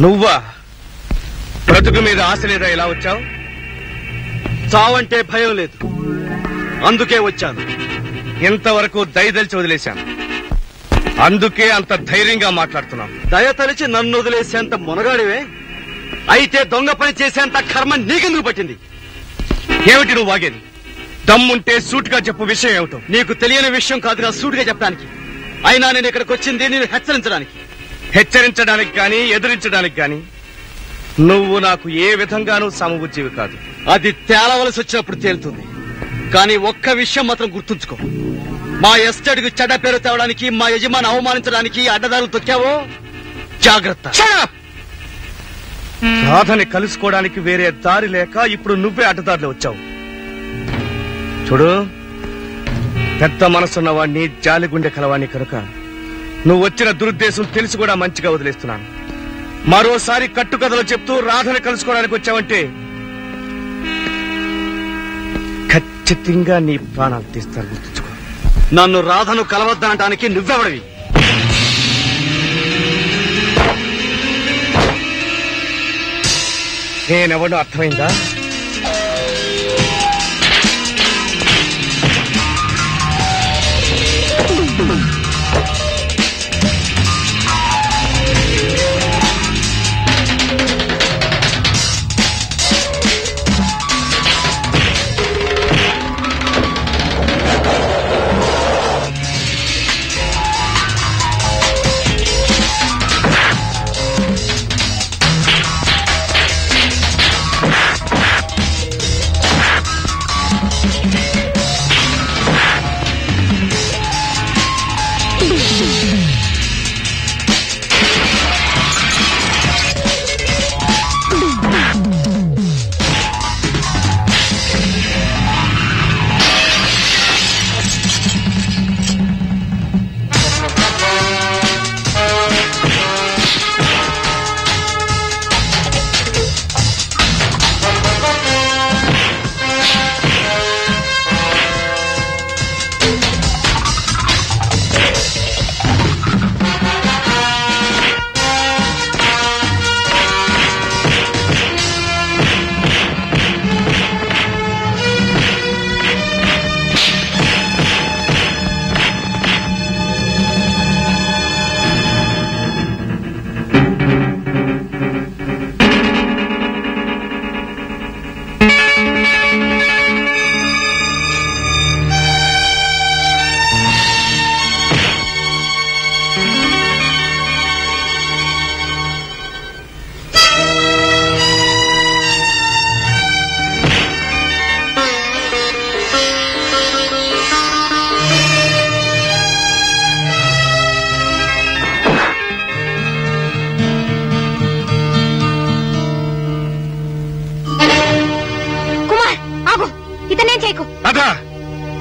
నువ్వా? బ్రతుకు మీద ఆశ లేదా ఇలా వచ్చావు? చావంటే భయం లేదు, అందుకే వచ్చాను. ఇంతవరకు దయదలిచి వదిలేశాను, అందుకే అంత ధైర్యంగా మాట్లాడుతున్నావు. దయతలిచి నన్ను వదిలేసేంత మునగాడివే అయితే దొంగ పని చేసేంత కర్మ నీకెందుకు పట్టింది? ఏమిటి నువ్వు వాగేది? దమ్ముంటే సూటుగా చెప్పు, విషయం ఏమిటో. నీకు తెలియని విషయం కాదుగా సూటిగా చెప్పడానికి. అయినా నేను ఇక్కడికి వచ్చింది నేను హెచ్చరించడానికి. హెచ్చరించడానికి గాని ఎదిరించడానికి గాని నువ్వు నాకు ఏ విధంగానూ సమబుజ్జివి కాదు. అది తేలవలసి వచ్చినప్పుడు తేలుతుంది. కానీ ఒక్క విషయం మాత్రం గుర్తుంచుకో, మా ఎస్టేట్ కు చెడ్డ పేరు తేవడానికి, మా యజమాని అవమానించడానికి అడ్డదారులు తొక్కావో జాగ్రత్త. రాధని కలుసుకోవడానికి వేరే దారి లేక ఇప్పుడు నువ్వే అడ్డదారిలో వచ్చావు. చూడు, పెద్ద మనసున్న వాడిని, జాలిగుండె కలవాణ్ణి కనుక నువ్వు వచ్చిన దురుద్దేశం తెలిసి కూడా మంచిగా వదిలేస్తున్నాను. మరోసారి కట్టుకథలు చెప్తూ రాధని కలుసుకోవడానికి వచ్చావంటే ఖచ్చితంగా నీ ప్రాణాలు తీస్తాను, గుర్తుంచుకో. నన్ను రాధను కలవద్దనటానికి నువ్వెవడివి? నేనెవడో అర్థమైందా?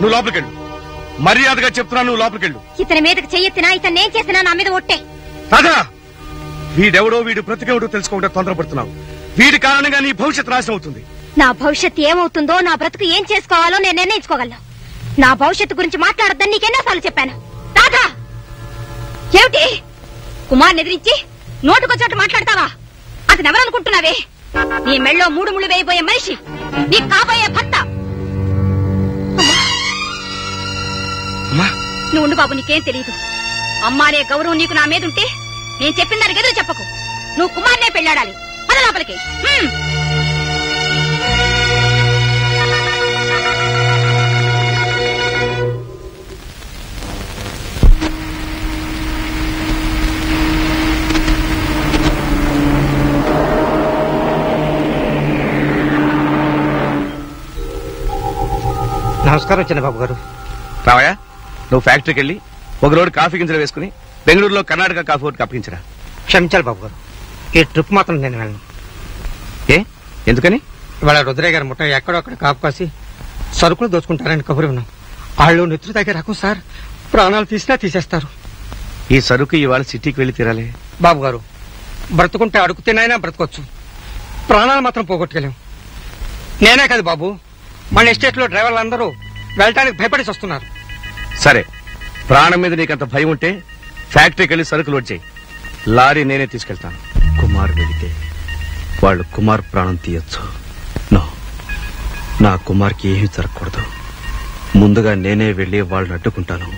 నువ్వు లోపలికెళ్ళు. మర్యాదగా చెప్తున్నా, నువ్వు లోపలికెళ్ళు. ఇతని మీదకి చెయ్యెత్తినా, ఇతను ఏం చేసినా నా మీద ఒట్టే. రాధా, వీడెవడో వీడు బ్రతికెవడో తెలుసుకోకుండా తొందరపడుతున్నావు. వీడి కారణంగా నీ భవిష్యత్తు నాశనం అవుతుంది. నా భవిష్యత్తు ఏమవుతుందో, నా బ్రతుకు ఏం చేసుకోవాలో నేను నిర్ణయించుకోగలను. నా భవిష్యత్తు గురించి మాట్లాడద్దని నీకెన్నోసార్లు చెప్పాను. రాధా, ఏమిటి కుమార్ని ఎదిరించి నోటుకొచ్చినట్టు మాట్లాడతావా? అతను ఎవరనుకుంటున్నావే? నీ మెళ్ళో 3 ముళ్ళు వేయబోయే మనిషి, నీ కాబోయే భర్త. నువ్వు ఉండు బాబు, నీకేం తెలియదు. అమ్మానే గౌరవం నీకు నా మీద ఉంటే నేను చెప్పిన దానికి ఎదురు చెప్పకు. నువ్వు కుమార్నే పెళ్లాడాలి. పద లోపలికి. నమస్కారం చిన్నబాబు గారు. రావయ్యా, నువ్వు ఫ్యాక్టరీకి వెళ్ళి ఒక లోడ్ కాఫీ గింజలు వేసుకుని బెంగళూరులో కర్ణాటక కాఫీ ఒకటి అప్పగించరా. క్షమించాలి బాబు గారు, ఈ ట్రిప్ మాత్రం నేను వెళ్ళను. ఏ, ఎందుకని? ఇవాళ రుద్రయ్య గారి ముట్ట ఎక్కడొక్కడ కాపు కాసి సరుకులు దోచుకుంటారని కబురు విన్నాం. వాళ్ళు నెత్తురు తాగే రకం సార్, ప్రాణాలు తీసినా తీసేస్తారు. ఈ సరుకు ఇవాళ సిటీకి వెళ్లి తీరాలి. బాబు గారు, బ్రతుకుంటే అడుగు తినైనా బ్రతకొచ్చు, ప్రాణాలు మాత్రం పోగొట్టుకెళ్ళాం. నేనే కాదు బాబు, మన ఎస్టేట్ లో డ్రైవర్లు అందరూ వెళ్ళటానికి భయపడేసి వస్తున్నారు. సరే, ప్రాణం మీద నీకంత భయం ఉంటే ఫ్యాక్టరీకి వెళ్లి సరుకు లోడ్ చేయి. లారీ నేనే తీసుకెళ్తాను. కుమార్ వెళితే వాళ్ళు కుమార్ ప్రాణం తీయొచ్చు. నో, నా కుమార్కి ఏమీ జరగకూడదు. ముందుగా నేనే వెళ్ళి వాళ్ళని అడ్డుకుంటాను.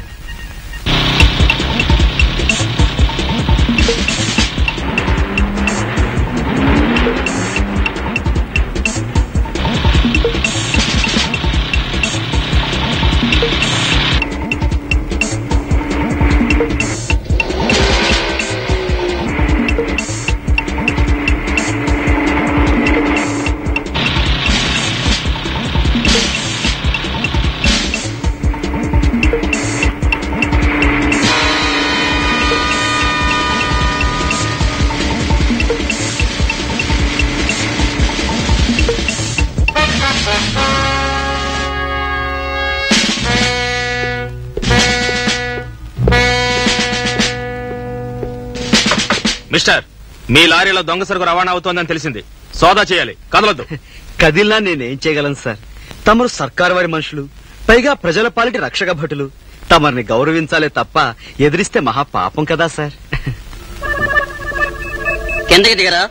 మిస్టర్, మీ లారీలో దొంగ సరుకు రవాణా అవుతోందని తెలిసింది. సోదా చేయాలి, కదలొద్దు. కదిలినా నేనేం చేయగలను సార్? తమరు సర్కారు వారి మనుషులు, పైగా ప్రజల పాలిటి రక్షక భటులు. తమరిని గౌరవించాలే తప్ప ఎదిరిస్తే మహాపాపం కదా సార్. కిందకి దిగరా.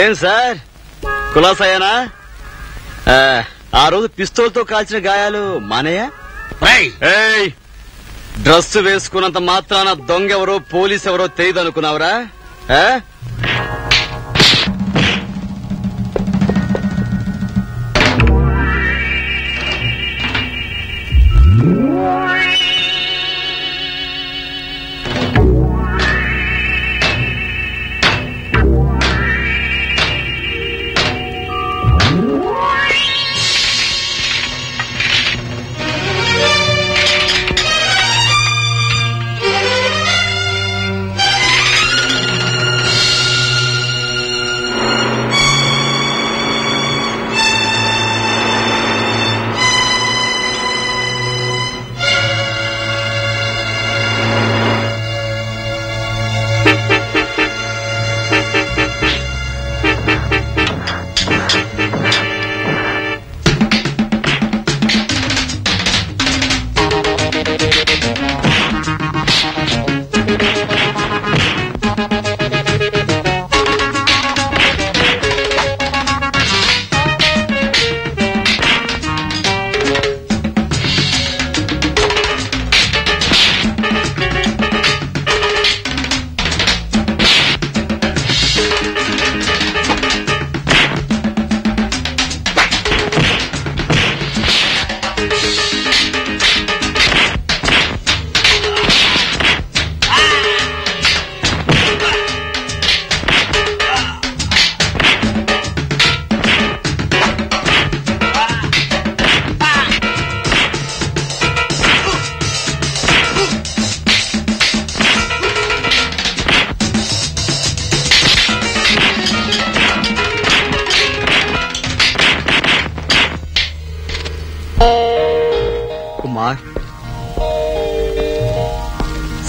ఏం సార్, కులాసాయానా? ఆ రోజు పిస్తోల్తో కాల్చిన గాయాలు మానయ్యా? డ్రెస్ వేసుకున్నంత మాత్రాన దొంగెవరో పోలీస్ ఎవరో తెలియదు అనుకున్నావురా?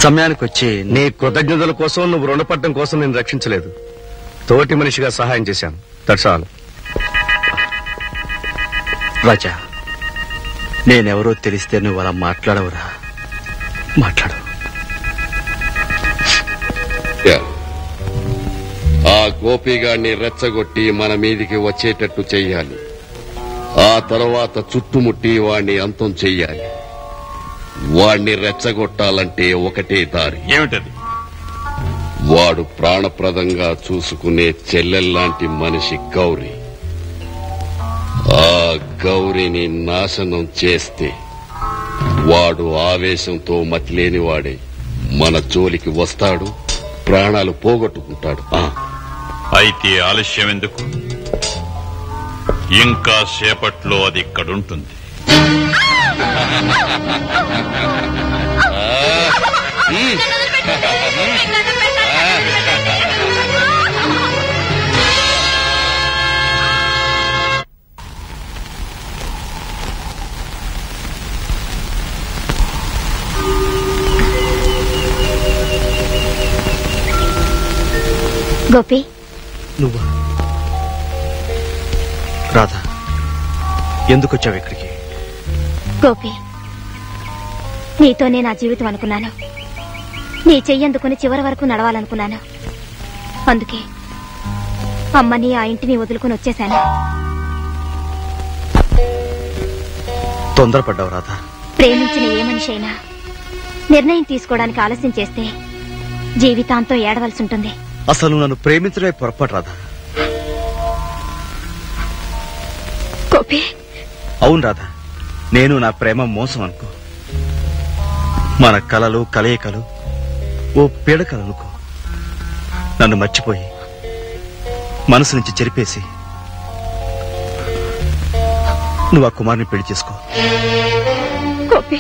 సమయానికి వచ్చి నీ కృతజ్ఞతల కోసం, నువ్వు రుణపడడం కోసం నేను రక్షించలేదు. తోటి మనిషిగా సహాయం చేశాను. That's all. రాజా, నేనెవరో తెలిస్తే నువ్వు అలా మాట్లాడవురా? మాట్లాడు. ఆ గోపిగాడిని రెచ్చగొట్టి మన మీదికి వచ్చేటట్టు చెయ్యాలి. ఆ తర్వాత చుట్టుముట్టి వాణ్ణి అంతం చెయ్యాలి. వాణ్ణి రెచ్చగొట్టాలంటే ఒకటే దారి. ఏమిటది? వాడు ప్రాణప్రదంగా చూసుకునే చెల్లెల్లాంటి మనిషి గౌరీ. ఆ గౌరీని నాశనం చేస్తే వాడు ఆవేశంతో మతిలేనివాడే మన జోలికి వస్తాడు, ప్రాణాలు పోగొట్టుకుంటాడు. అయితే ఆలస్యం ఎందుకు? ఇంకా సేపట్లో అది ఇక్కడుంటుంది. గోపి, నువ్వా? రాధా, ఎందుకు వచ్చావు ఇక్కడికి? గోపి, నీతోనే నా జీవితం అనుకున్నాను. నీ చెయ్యందుకుని చివరి వరకు నడవాలనుకున్నాను. అందుకే అమ్మని ఆ ఇంటిని వదులుకుని వచ్చేశాను. తొందరపడ్డావు రాధా. ప్రేమించిన ఏ మనిషి అయినా నిర్ణయం తీసుకోవడానికి ఆలస్యం చేస్తే జీవితాంతం ఏడవలసి ఉంటుంది. అసలు నన్ను ప్రేమించడమే పొరపాటు రాధా. గోపి, అవును రాధా, నేను నా ప్రేమ మోసం అనుకో. మన కలలు కలయికలు ఓ పీడకలు అనుకో. నన్ను మర్చిపోయి మనసు నుంచి చెరిపేసి నువ్వు ఆ కుమార్ని పెళ్లి చేసుకో. గోపి,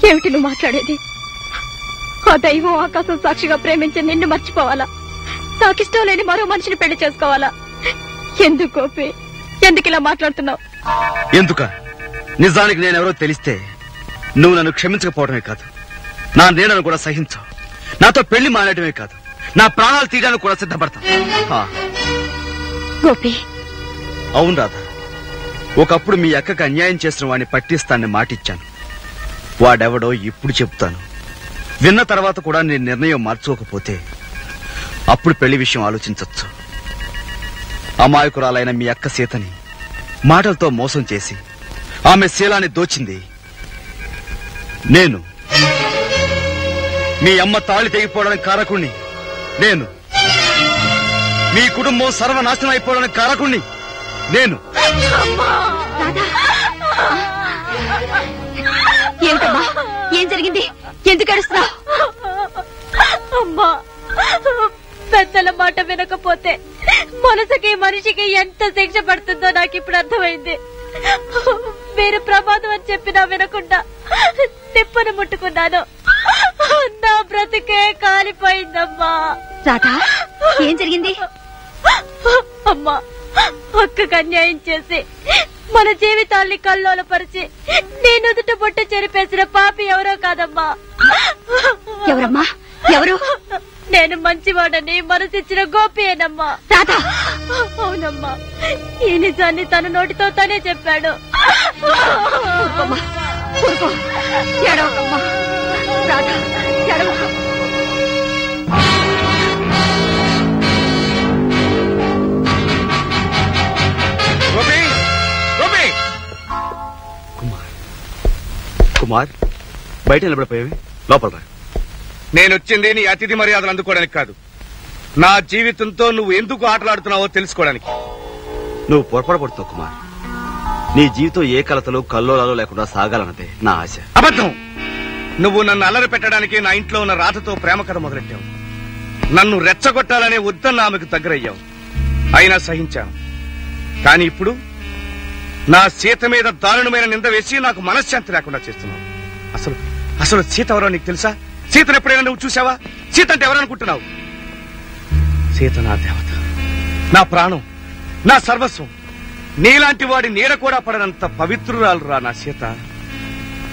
ఏమిటి నువ్వు మాట్లాడేది? ఆ దైవం ఆకాశం సాక్షిగా ప్రేమించి నిన్ను మర్చిపోవాలా? నాకిష్టం లేని మరో మనిషిని పెళ్లి చేసుకోవాలా? ఎందుకు గోపి, ఎందుకు ఇలా మాట్లాడుతున్నావు? ఎందుక? నిజానికి నేనెవరో తెలిస్తే నువ్వు నన్ను క్షమించకపోవడమే కాదు, నా నీడను కూడా సహించవు. నాతో పెళ్లి మానేయడమే కాదు, నా ప్రాణాలు తీయడానికి కూడా సిద్ధపడతా. గోపి, అవును రాధా, ఒకప్పుడు మీ అక్కకి అన్యాయం చేసిన వాడిని పట్టిస్తానని మాటిచ్చాను. వాడెవడో ఇప్పుడు చెప్తాను. విన్న తర్వాత కూడా నేను నిర్ణయం మార్చుకోకపోతే అప్పుడు పెళ్లి విషయం ఆలోచించవచ్చు. అమాయకురాలైన మీ అక్క సీతని మాటలతో మోసం చేసి ఆమె శీలాన్ని దోచింది నేను. మీ అమ్మ తాళి తెగిపోవడానికి కారకుణ్ణి నేను. మీ కుటుంబం సర్వనాశనం అయిపోవడానికి కారకుణ్ణి నేను. ఏమిటమ్మా, ఏం జరిగింది? ఎందుకు ఏడుస్తున్నావు? అమ్మా, పెద్దల మాట వినకపోతే మనసుకి మనిషికి ఎంత శిక్ష పడుతుందో నాకు ఇప్పుడు అర్థమైంది. మీరు ప్రమాదం అని చెప్పినా వినకుండా తిప్పను ముట్టుకున్నాను. నా బ్రతికే కాలిపోయిందమ్మా. రాధా, ఏం జరిగింది? అమ్మా, అక్కకు అన్యాయం చేసి మన జీవితాల్ని కల్లోలపరిచి నేను ఎదుట బొట్ట చెరిపేసిన పాపి ఎవరో కాదమ్మా. ఎవరమ్మా? ఎవరు? నేను మంచివాడని మనసిచ్చిన గోపియేనమ్మా. రాధా, అవునమ్మా, ఈ నిజాన్ని తన నోటితో తనే చెప్పాడు. ఏడవకమ్మా రాధా, ఏడవక. కుమార్, బయట నిలబడిపోయావి, లోపల. నేనొచ్చింది నీ అతిథి మర్యాదలు అందుకోవడానికి కాదు, నా జీవితంతో నువ్వు ఎందుకు ఆటలాడుతున్నావో తెలుసుకోవడానికి. నువ్వు పొరపడబడుతున్నావు కుమార్. నీ జీవితం ఏ కలతలు కల్లోలాలు లేకుండా సాగాలన్నదే నా ఆశ. అబద్ధం. నువ్వు నన్ను అల్లరి పెట్టడానికి నా ఇంట్లో ఉన్న రాతతో ప్రేమ కథ మొదలెట్టావు. నన్ను రెచ్చగొట్టాలనే వద్దన్న ఆమెకు దగ్గరయ్యావు. అయినా సహించాను. కాని ఇప్పుడు నా సీత మీద దారుణమైన నింద వేసి నాకు మనశ్శాంతి లేకుండా చేస్తున్నావు. అసలు అసలు సీత ఎవరో నీకు తెలుసా? సీతను ఎప్పుడైనా నువ్వు చూసావా? సీత అంటే ఎవరనుకుంటున్నావు? సీత నా దేవత, నా ప్రాణం, నా సర్వస్వం. నీలాంటి వాడి నీడ కూడా పడనంత పవిత్రురాలురా నా సీత.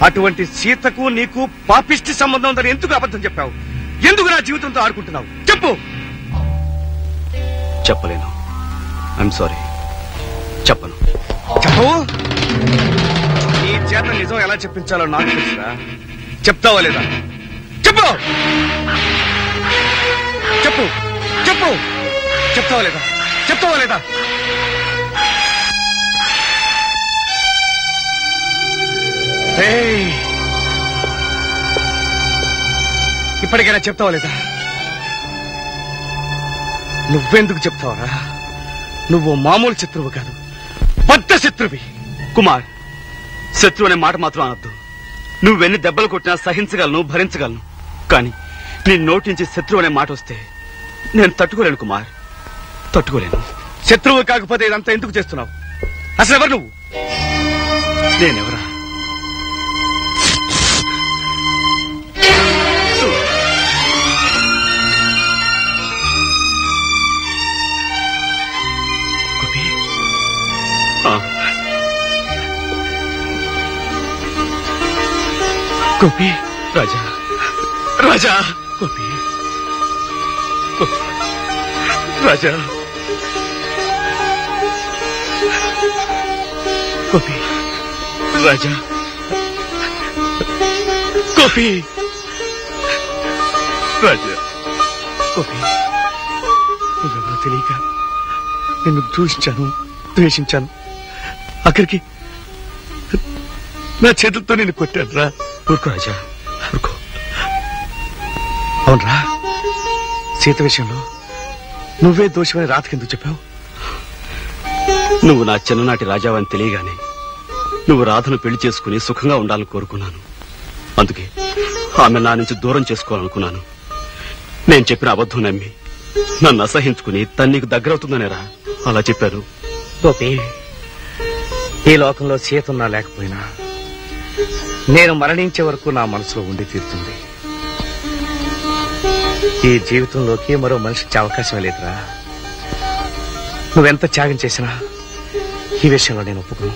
అటువంటి సీతకు నీకు పాపిష్టి సంబంధం ఉందని ఎందుకు అబద్ధం చెప్పావు? ఎందుకు నా జీవితంతో ఆడుకుంటున్నావు? చెప్పు. చెప్పలేను. ఐఎమ్ సారీ, చెప్పను. చెప్పు. నీ చేత నిజం ఎలా చెప్పించాలో నాకు తెలుసురా. చెప్తావా లేదా? చెప్పు చెప్పు చెప్పు. చెప్తావా లేదా? చెప్తావా లేదా? ఇప్పటికైనా చెప్తావా లేదా? నువ్వెందుకు చెప్తావరా? నువ్వు మామూలు శత్రువు కాదు, పెద్ద శత్రువి. కుమార్, శత్రువు అనే మాట మాత్రం అనద్దు. నువ్వెన్ని దెబ్బలు కొట్టినా సహించగలను, భరించగలను. కానీ నీ నోటి నుంచి శత్రువు అనే మాట వస్తే నేను తట్టుకోలేను కుమార్, తట్టుకోలేను. శత్రువు కాకపోతే ఇదంతా ఎందుకు చేస్తున్నావు? అసలు ఎవరు నువ్వు? నేనెవరా? గోపి. రాజా, రాజా, గోపి, రాజా, గోపి, రాజా, గోపి, రాజా ఓకే నువ్వెవరో తెలియక నిన్ను దూషించాను ద్వేషించాను అక్కడికి నా చేతులతో నిన్ను కొట్టాను రా ఊరుకో రాజా ఊరుకో అవునరా సీత విషయంలో నువ్వే దోషమని రాతకెందుకు చెప్పావు నువ్వు నా చిన్ననాటి రాజావని తెలియగానే నువ్వు రాధను పెళ్లి చేసుకుని సుఖంగా ఉండాలని కోరుకున్నాను అందుకే ఆమె నా నుంచి దూరం చేసుకోవాలనుకున్నాను నేను చెప్పిన అబద్ధం నమ్మి నన్ను అసహించుకుని తను నీకు దగ్గరవుతుందనేరా అలా చెప్పారు గోపి ఈ లోకంలో సీతున్నా లేకపోయినా నేను మరణించే వరకు నా మనసులో ఉండి తీరుతుంది ఈ జీవితంలోకి మరో మనిషికి అవకాశం లేదురా నువ్వెంత త్యాగం చేసినా ఈ విషయంలో నేను ఒప్పుకోను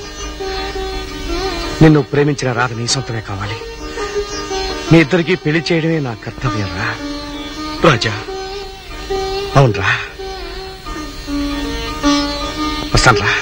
నిన్ను ప్రేమించిన రాధ నీ సొంతమే కావాలి మీ ఇద్దరికి పెళ్లి చేయడమే నా కర్తవ్యం రా రాజా అవునరా వస్తాను రా